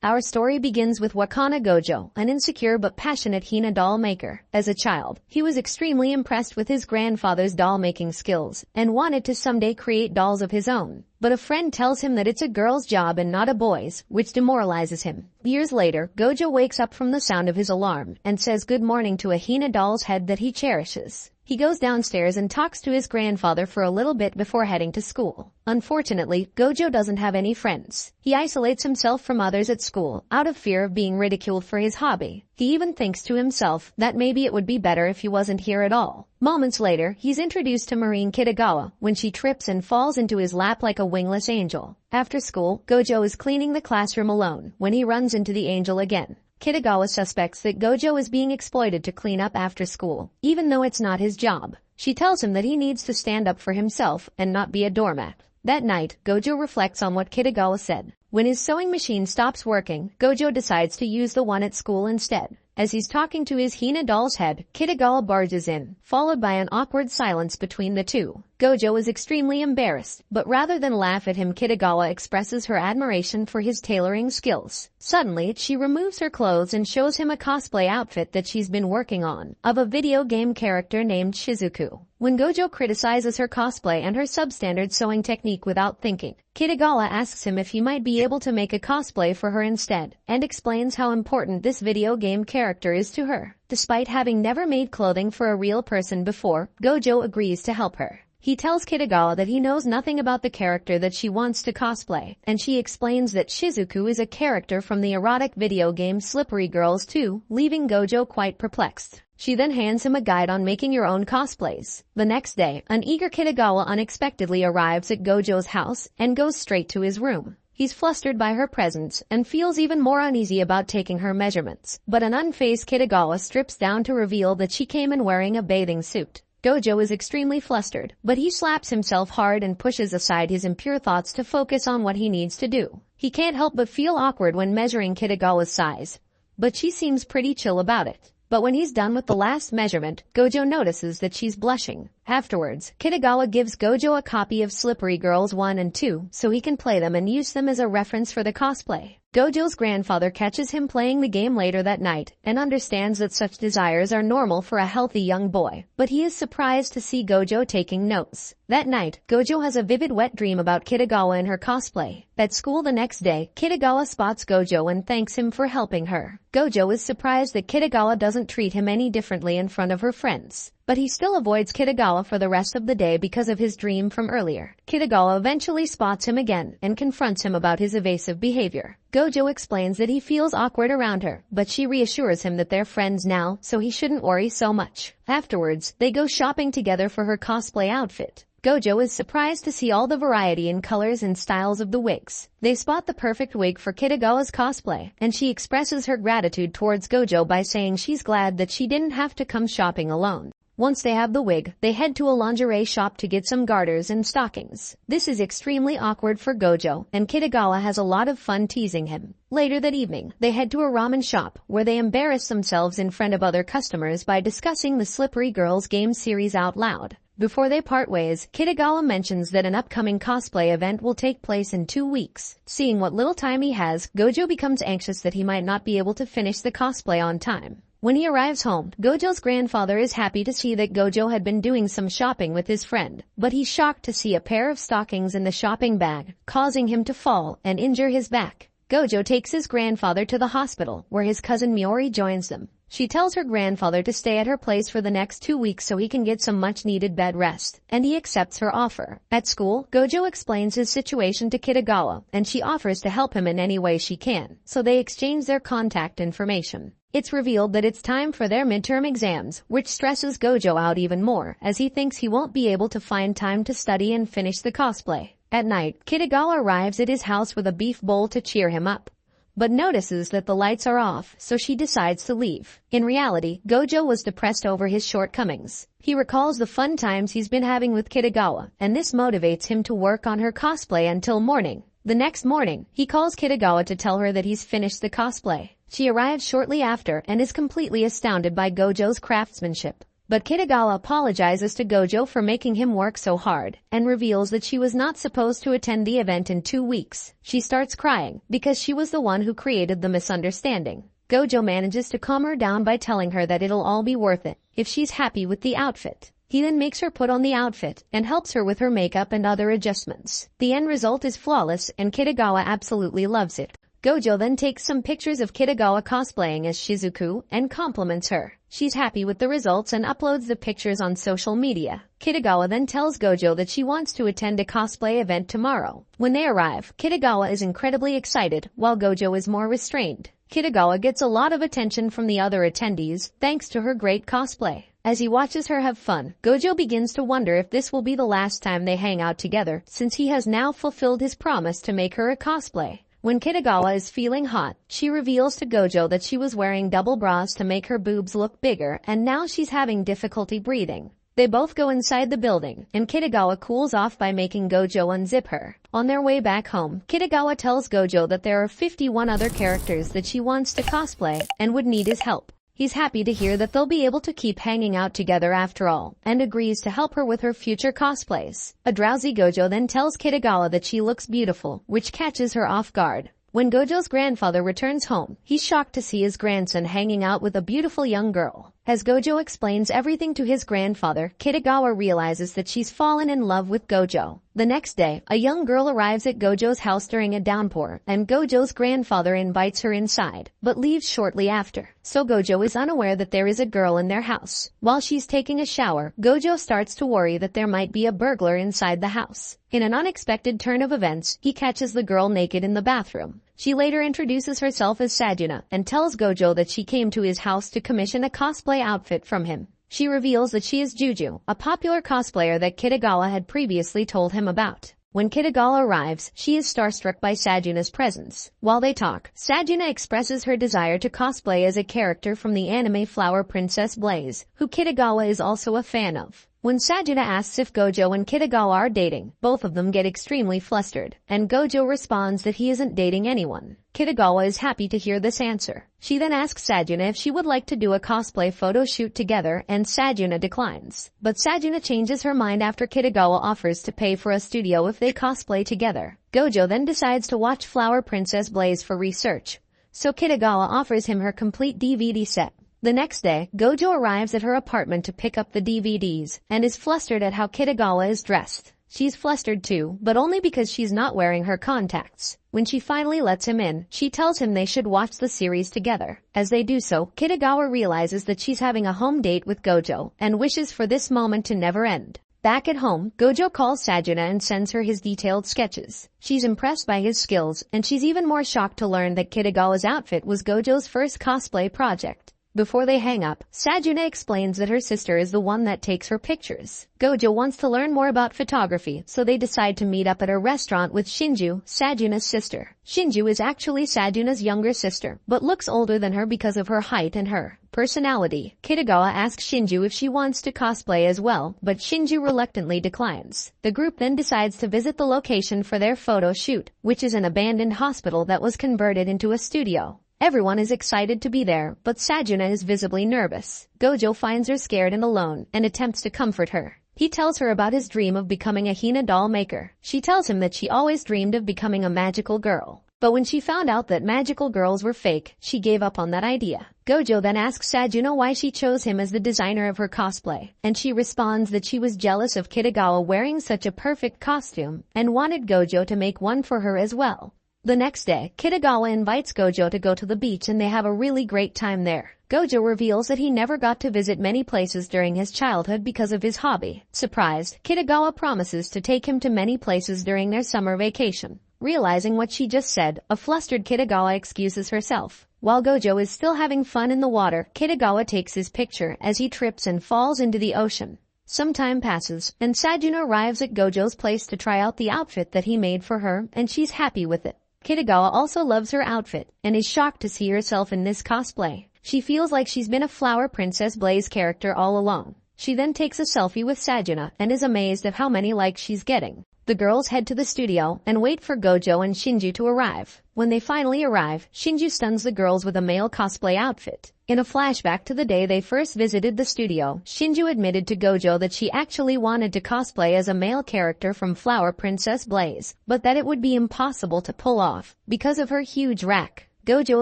Our story begins with Wakana Gojo, an insecure but passionate hina doll maker. As a child, he was extremely impressed with his grandfather's doll-making skills and wanted to someday create dolls of his own. But a friend tells him that it's a girl's job and not a boy's, which demoralizes him. Years later, Gojo wakes up from the sound of his alarm and says good morning to a hina doll's head that he cherishes. He goes downstairs and talks to his grandfather for a little bit before heading to school. Unfortunately, Gojo doesn't have any friends. He isolates himself from others at school, out of fear of being ridiculed for his hobby. He even thinks to himself that maybe it would be better if he wasn't here at all. Moments later, he's introduced to Marin Kitagawa when she trips and falls into his lap like a wingless angel. After school, Gojo is cleaning the classroom alone when he runs into the angel again. Kitagawa suspects that Gojo is being exploited to clean up after school, even though it's not his job. She tells him that he needs to stand up for himself and not be a doormat. That night, Gojo reflects on what Kitagawa said. When his sewing machine stops working, Gojo decides to use the one at school instead. As he's talking to his hina doll's head, Kitagawa barges in, followed by an awkward silence between the two. Gojo is extremely embarrassed, but rather than laugh at him, Kitagawa expresses her admiration for his tailoring skills. Suddenly, she removes her clothes and shows him a cosplay outfit that she's been working on, of a video game character named Shizuku. When Gojo criticizes her cosplay and her substandard sewing technique without thinking, Kitagawa asks him if he might be able to make a cosplay for her instead, and explains how important this video game character is to her. Despite having never made clothing for a real person before, Gojo agrees to help her. He tells Kitagawa that he knows nothing about the character that she wants to cosplay, and she explains that Shizuku is a character from the erotic video game Slippery Girls 2, leaving Gojo quite perplexed. She then hands him a guide on making your own cosplays. The next day, an eager Kitagawa unexpectedly arrives at Gojo's house and goes straight to his room. He's flustered by her presence and feels even more uneasy about taking her measurements. But an unfazed Kitagawa strips down to reveal that she came in wearing a bathing suit. Gojo is extremely flustered, but he slaps himself hard and pushes aside his impure thoughts to focus on what he needs to do. He can't help but feel awkward when measuring Kitagawa's size, but she seems pretty chill about it. But when he's done with the last measurement, Gojo notices that she's blushing. Afterwards, Kitagawa gives Gojo a copy of Slippery Girls 1 and 2 so he can play them and use them as a reference for the cosplay. Gojo's grandfather catches him playing the game later that night and understands that such desires are normal for a healthy young boy, but he is surprised to see Gojo taking notes. That night, Gojo has a vivid wet dream about Kitagawa and her cosplay. At school the next day, Kitagawa spots Gojo and thanks him for helping her. Gojo is surprised that Kitagawa doesn't treat him any differently in front of her friends, but he still avoids Kitagawa for the rest of the day because of his dream from earlier. Kitagawa eventually spots him again and confronts him about his evasive behavior. Gojo explains that he feels awkward around her, but she reassures him that they're friends now, so he shouldn't worry so much. Afterwards, they go shopping together for her cosplay outfit. Gojo is surprised to see all the variety in colors and styles of the wigs. They spot the perfect wig for Kitagawa's cosplay, and she expresses her gratitude towards Gojo by saying she's glad that she didn't have to come shopping alone. Once they have the wig, they head to a lingerie shop to get some garters and stockings. This is extremely awkward for Gojo, and Kitagawa has a lot of fun teasing him. Later that evening, they head to a ramen shop, where they embarrass themselves in front of other customers by discussing the Slippery Girls game series out loud. Before they part ways, Kitagawa mentions that an upcoming cosplay event will take place in 2 weeks. Seeing what little time he has, Gojo becomes anxious that he might not be able to finish the cosplay on time. When he arrives home, Gojo's grandfather is happy to see that Gojo had been doing some shopping with his friend, but he's shocked to see a pair of stockings in the shopping bag, causing him to fall and injure his back. Gojo takes his grandfather to the hospital, where his cousin Miori joins them. She tells her grandfather to stay at her place for the next 2 weeks so he can get some much-needed bed rest, and he accepts her offer. At school, Gojo explains his situation to Kitagawa, and she offers to help him in any way she can, so they exchange their contact information. It's revealed that it's time for their midterm exams, which stresses Gojo out even more, as he thinks he won't be able to find time to study and finish the cosplay. At night, Kitagawa arrives at his house with a beef bowl to cheer him up, but notices that the lights are off, so she decides to leave. In reality, Gojo was depressed over his shortcomings. He recalls the fun times he's been having with Kitagawa, and this motivates him to work on her cosplay until morning. The next morning, he calls Kitagawa to tell her that he's finished the cosplay. She arrives shortly after and is completely astounded by Gojo's craftsmanship. But Kitagawa apologizes to Gojo for making him work so hard and reveals that she was not supposed to attend the event in 2 weeks. She starts crying because she was the one who created the misunderstanding. Gojo manages to calm her down by telling her that it'll all be worth it if she's happy with the outfit. He then makes her put on the outfit and helps her with her makeup and other adjustments. The end result is flawless and Kitagawa absolutely loves it. Gojo then takes some pictures of Kitagawa cosplaying as Shizuku and compliments her. She's happy with the results and uploads the pictures on social media. Kitagawa then tells Gojo that she wants to attend a cosplay event tomorrow. When they arrive, Kitagawa is incredibly excited while Gojo is more restrained. Kitagawa gets a lot of attention from the other attendees thanks to her great cosplay. As he watches her have fun, Gojo begins to wonder if this will be the last time they hang out together since he has now fulfilled his promise to make her a cosplay. When Kitagawa is feeling hot, she reveals to Gojo that she was wearing double bras to make her boobs look bigger and now she's having difficulty breathing. They both go inside the building, and Kitagawa cools off by making Gojo unzip her. On their way back home, Kitagawa tells Gojo that there are 51 other characters that she wants to cosplay and would need his help. He's happy to hear that they'll be able to keep hanging out together after all, and agrees to help her with her future cosplays. A drowsy Gojo then tells Kitagawa that she looks beautiful, which catches her off guard. When Gojo's grandfather returns home, he's shocked to see his grandson hanging out with a beautiful young girl. As Gojo explains everything to his grandfather, Kitagawa realizes that she's fallen in love with Gojo. The next day, a young girl arrives at Gojo's house during a downpour, and Gojo's grandfather invites her inside, but leaves shortly after. So Gojo is unaware that there is a girl in their house. While she's taking a shower, Gojo starts to worry that there might be a burglar inside the house. In an unexpected turn of events, he catches the girl naked in the bathroom. She later introduces herself as Sajuna and tells Gojo that she came to his house to commission a cosplay outfit from him. She reveals that she is Juju, a popular cosplayer that Kitagawa had previously told him about. When Kitagawa arrives, she is starstruck by Sajuna's presence. While they talk, Sajuna expresses her desire to cosplay as a character from the anime Flower Princess Blaze, who Kitagawa is also a fan of. When Sajuna asks if Gojo and Kitagawa are dating, both of them get extremely flustered, and Gojo responds that he isn't dating anyone. Kitagawa is happy to hear this answer. She then asks Sajuna if she would like to do a cosplay photo shoot together, and Sajuna declines. But Sajuna changes her mind after Kitagawa offers to pay for a studio if they cosplay together. Gojo then decides to watch Flower Princess Blaze for research, so Kitagawa offers him her complete DVD set. The next day, Gojo arrives at her apartment to pick up the DVDs and is flustered at how Kitagawa is dressed. She's flustered too, but only because she's not wearing her contacts. When she finally lets him in, she tells him they should watch the series together. As they do so, Kitagawa realizes that she's having a home date with Gojo and wishes for this moment to never end. Back at home, Gojo calls Sajuna and sends her his detailed sketches. She's impressed by his skills, and she's even more shocked to learn that Kitagawa's outfit was Gojo's first cosplay project. Before they hang up, Sajuna explains that her sister is the one that takes her pictures. Gojo wants to learn more about photography, so they decide to meet up at a restaurant with Shinju, Sajuna's sister. Shinju is actually Sajuna's younger sister, but looks older than her because of her height and her personality. Kitagawa asks Shinju if she wants to cosplay as well, but Shinju reluctantly declines. The group then decides to visit the location for their photo shoot, which is an abandoned hospital that was converted into a studio. Everyone is excited to be there, but Sajuna is visibly nervous. Gojo finds her scared and alone and attempts to comfort her. He tells her about his dream of becoming a hina doll maker. She tells him that she always dreamed of becoming a magical girl. But when she found out that magical girls were fake, she gave up on that idea. Gojo then asks Sajuna why she chose him as the designer of her cosplay, and she responds that she was jealous of Kitagawa wearing such a perfect costume and wanted Gojo to make one for her as well. The next day, Kitagawa invites Gojo to go to the beach and they have a really great time there. Gojo reveals that he never got to visit many places during his childhood because of his hobby. Surprised, Kitagawa promises to take him to many places during their summer vacation. Realizing what she just said, a flustered Kitagawa excuses herself. While Gojo is still having fun in the water, Kitagawa takes his picture as he trips and falls into the ocean. Some time passes, and Sajuna arrives at Gojo's place to try out the outfit that he made for her, and she's happy with it. Kitagawa also loves her outfit and is shocked to see herself in this cosplay. She feels like she's been a Flower Princess Blaze character all along. She then takes a selfie with Sajuna and is amazed at how many likes she's getting. The girls head to the studio and wait for Gojo and Shinju to arrive. When they finally arrive, Shinju stuns the girls with a male cosplay outfit. In a flashback to the day they first visited the studio, Shinju admitted to Gojo that she actually wanted to cosplay as a male character from Flower Princess Blaze, but that it would be impossible to pull off because of her huge rack. Gojo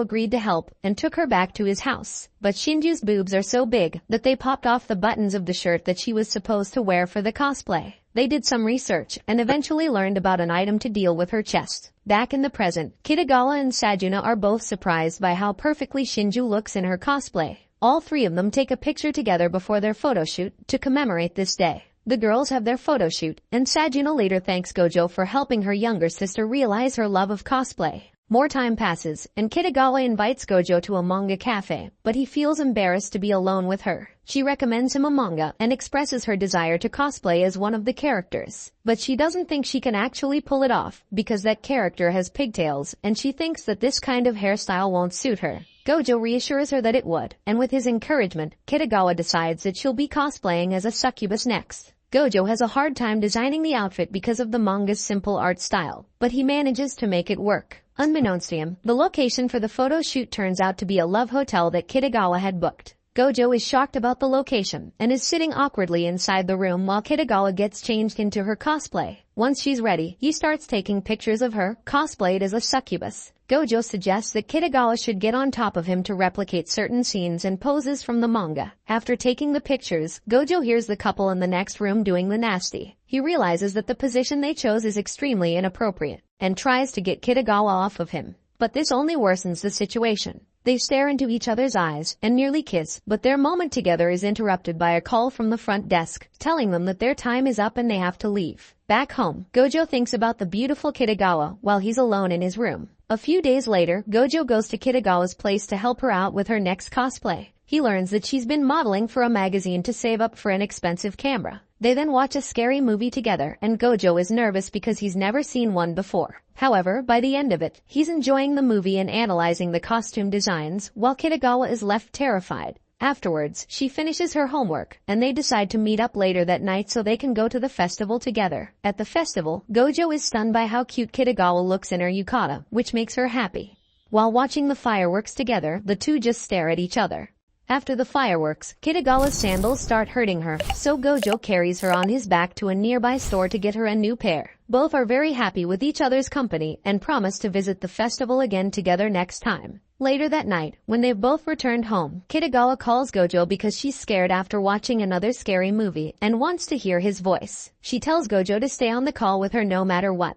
agreed to help and took her back to his house, but Shinju's boobs are so big that they popped off the buttons of the shirt that she was supposed to wear for the cosplay. They did some research and eventually learned about an item to deal with her chest. Back in the present, Kitagawa and Sajuna are both surprised by how perfectly Shinju looks in her cosplay. All three of them take a picture together before their photo shoot to commemorate this day. The girls have their photo shoot, and Sajuna later thanks Gojo for helping her younger sister realize her love of cosplay. More time passes, and Kitagawa invites Gojo to a manga cafe, but he feels embarrassed to be alone with her. She recommends him a manga and expresses her desire to cosplay as one of the characters. But she doesn't think she can actually pull it off, because that character has pigtails, and she thinks that this kind of hairstyle won't suit her. Gojo reassures her that it would, and with his encouragement, Kitagawa decides that she'll be cosplaying as a succubus next. Gojo has a hard time designing the outfit because of the manga's simple art style, but he manages to make it work. Unbeknownst to him, the location for the photo shoot turns out to be a love hotel that Kitagawa had booked. Gojo is shocked about the location and is sitting awkwardly inside the room while Kitagawa gets changed into her cosplay. Once she's ready, he starts taking pictures of her, cosplayed as a succubus. Gojo suggests that Kitagawa should get on top of him to replicate certain scenes and poses from the manga. After taking the pictures, Gojo hears the couple in the next room doing the nasty. He realizes that the position they chose is extremely inappropriate and tries to get Kitagawa off of him. But this only worsens the situation. They stare into each other's eyes and nearly kiss, but their moment together is interrupted by a call from the front desk, telling them that their time is up and they have to leave. Back home, Gojo thinks about the beautiful Kitagawa while he's alone in his room. A few days later, Gojo goes to Kitagawa's place to help her out with her next cosplay. He learns that she's been modeling for a magazine to save up for an expensive camera. They then watch a scary movie together, and Gojo is nervous because he's never seen one before. However, by the end of it, he's enjoying the movie and analyzing the costume designs, while Kitagawa is left terrified. Afterwards, she finishes her homework, and they decide to meet up later that night so they can go to the festival together. At the festival, Gojo is stunned by how cute Kitagawa looks in her yukata, which makes her happy. While watching the fireworks together, the two just stare at each other. After the fireworks, Kitagawa's sandals start hurting her, so Gojo carries her on his back to a nearby store to get her a new pair. Both are very happy with each other's company and promise to visit the festival again together next time. Later that night, when they've both returned home, Kitagawa calls Gojo because she's scared after watching another scary movie and wants to hear his voice. She tells Gojo to stay on the call with her no matter what.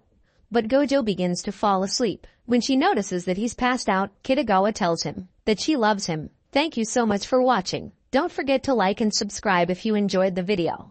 But Gojo begins to fall asleep. When she notices that he's passed out, Kitagawa tells him that she loves him. Thank you so much for watching. Don't forget to like and subscribe if you enjoyed the video.